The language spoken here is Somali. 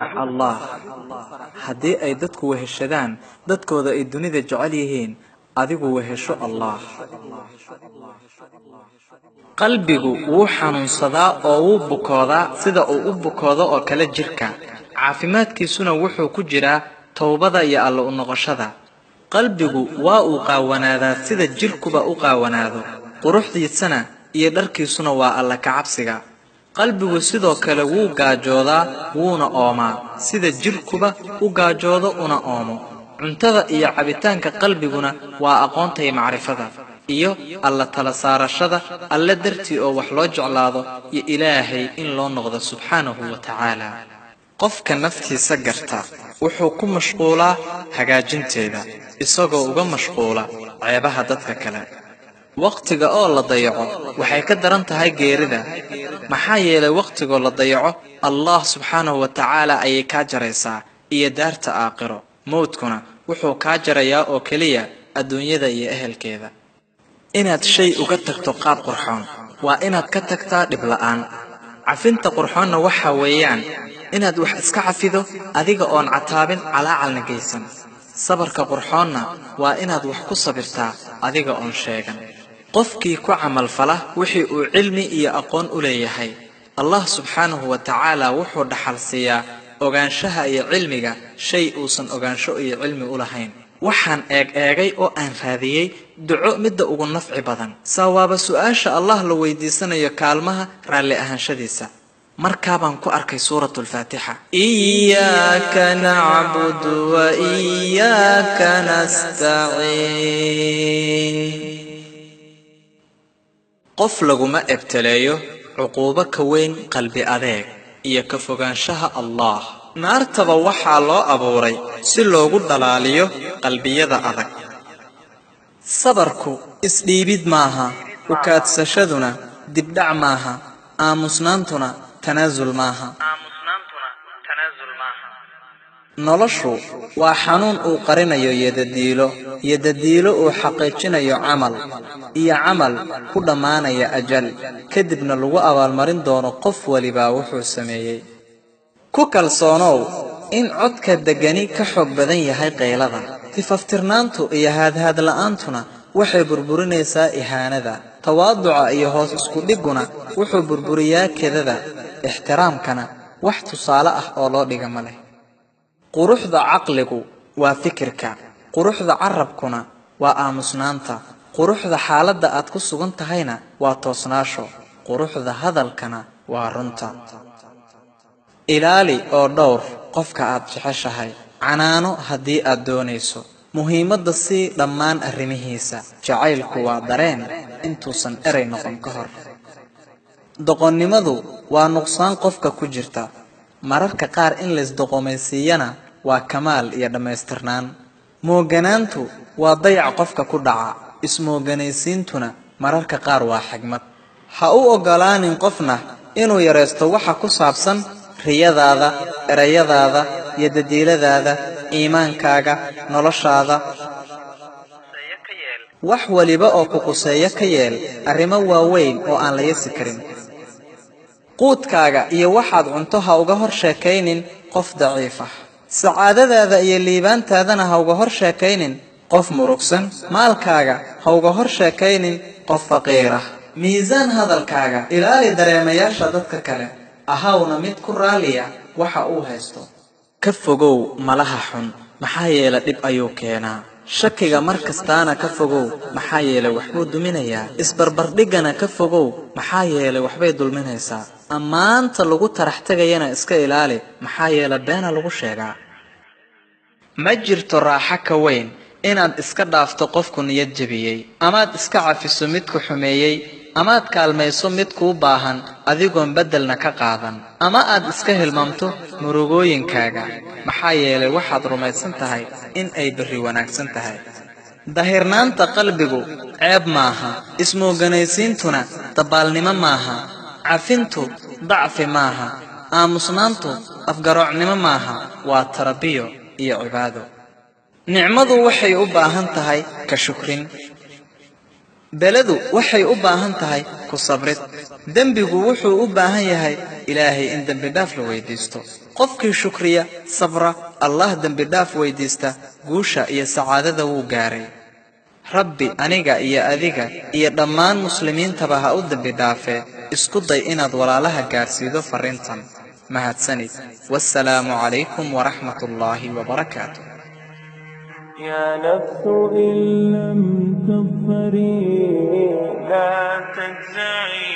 الله haddii ay dadku weheshadaan dadkooda ay dunida jecel yihiin adigu wehesho Allah qalbigu wuu xanuunsadaa oo wuu bukoodaa sida uu u bukoodo oo kala jirka caafimaadkiisuna wuxuu ku jiraa tawbada iyo alla u noqoshada qalbigu waa uu qaawanaadaa sida jirkuba u qaawanaado quruxdiisana iyo dharkiisuna waa alla ka cabsiga qalbigu sidoo kale wuu gaajoodaa wuuna oomaa sida jirkuba u gaajoodo una oomo cuntada iyo cabitaanka qalbiguna waa aqoonta iyo macrifada iyo alla tala saarashada alla dartii oo wax loo jeclaado iyo ilaahay in loo noqdo subxaanahu wa tacaala qofka naftiisa garta wuxuu ku mashquulaa hagaajinteeda isagoo uga mashquula ceebaha dadka kale waqtiga oo la dayaco waxay ka daran tahay geerida maxaa yeelay waqtiga la dayaco Allah subhanahu wa ta'ala ay ka jaraysaa iyo daarta aakhiro mowdkuna wuxuu ka jarayaa oo kaliya adduunyada iyo ehelkeeda inaad shay uga tagto qaab qurxoon waa inaad ka tagtaa dhib la'aan cafinta qurxoonna waxa weeyaan inaad wax iska cafido adiga oon cataabin calaacalna geysan sabarka qurxoonna waa inaad wax ku sabirtaa adiga oon sheegan qofkii ku camal fala wixii uu cilmi iyo aqoon u leeyahay Allah subhanahu wa ta'ala wuxuu dhaxal siiyaa ogaanshaha iyo cilmiga shay uusan ogaansho iyo cilmi u lahayn waxaan eegay oo aan raadiyay duco midda ugu nafci badan sawaaba su'aasha Allah la weydiisanayo kaalmaha raalli ahaanshadiisa markaa baan ku arkay suuratul Faatiha iyyaka na'budu wa iyyaka nasta'iin qof laguma ebtaleeyo cuquubo ka weyn qalbi adeeg iyo ka fogaanshaha Allah naartaba waxaa loo abuuray si loogu dhalaaliyo qalbiyada adag sabarku isdhiibid maaha u kaadsashaduna dibdhac maaha aamusnaantuna tanaazul maaha noloshu waa xanuun uu qarinayo yadadiilo uu xaqiijinayo camal ku dhamaanaya ajal kadibna lagu abaalmarin doono qof waliba wuxuu sameeyay ku kalsoonow in codka degani ka xoog badan yahay qeylada tifaftirnaantu iyo haadhaad la'aantuna waxay burburinaysaa ihaanada tawaaduca iyo hoos isku dhiguna wuxuu burburiyaa kedada ixtiraamkana wax tusaale ah oo loo dhiga ma leh quruxda caqligu waa fikirka quruxda carabkuna waa aamusnaanta quruxda xaaladda aad ku sugan tahayna waa toosnaasho quruxda hadalkana waa runta ilaali oo dhowr qofka aad jeceshahay canaano haddii aad doonayso muhiimadda si dhammaan arrimihiisa jacaylku waa dareen intuusan eray noqon ka hor doqonnimadu waa nuqsaan qofka ku jirta mararka qaar in la isdoqomaysiiyana waa kamaal iyo dhammaystirnaan mooganaantu waa dayac qofka ku dhaca ismooganaysiintuna mararka qaar waa xigmad ha u ogolaanin qofna inuu yareysto waxa ku saabsan riyadaada erayadaada iyo dadiiladaada iimaankaaga noloshaada wax waliba oo ku quseeyo ka yeel arrimo waaweyn oo aan la yasi karin quudkaaga iyo waxaad cunto ha uga hor sheekaynin qof daciif ah sacaadadaada iyo liibaantaadana ha uga hor sheekaynin qof murugsan maalkaaga ha uga hor sheekaynin qof faqiir ah miisaan hadalkaaga ilaali dareemayaasha dadka kale ahawna mid ku raaliya waxa uu haysto ka fogow malaha xun maxaa yeelay dhib ayuu keenaa shakiga markastaana ka fogow maxaa yeelay waxbuu duminayaa isbarbardhigana ka fogow maxaa yeelay waxbay dulminaysaa ammaanta lagu tarax tagayana iska ilaali maxaa yeelay beena lagu sheegaa ma jirto raaxo ka weyn inaad iska dhaafto qofku niyad jabiyey amaad iska cafiso midku xumeeyey amaad kaalmayso mid kuu baahan adigoon beddelna ka qaadan ama aad iska hilmaamto murugooyinkaaga maxaa yeelay waxaad rumaysan tahay in ay berri wanaagsan tahay dahirnaanta qalbigu ceeb maaha ismooganaysiintuna dabaalnimo maaha cafintu dacfi maaha aamusnaantu afgaroocnimo maaha waa tarabiyo iyo cibaado nicmadu waxay u baahan tahay ka shukrin بلدو waxay u baahan tahay ku sabrid dembigu wuxuu u baahan yahay ilaahay in dembi dhaaf la weydiisto qofkii shukriya sabra allah dembi dhaaf weydiista guusha iyo sacaadada wuu gaaray rabbi aniga iyo adiga iyo dhammaan muslimiintaba ha u dembi dhaafee isku day inaad walaalaha gaarsiido fariintan mahadsanid wassalaamu calaykum waraxmatullaahi wabarakaatuh يا نفس إن لم تظفري لا تجزعي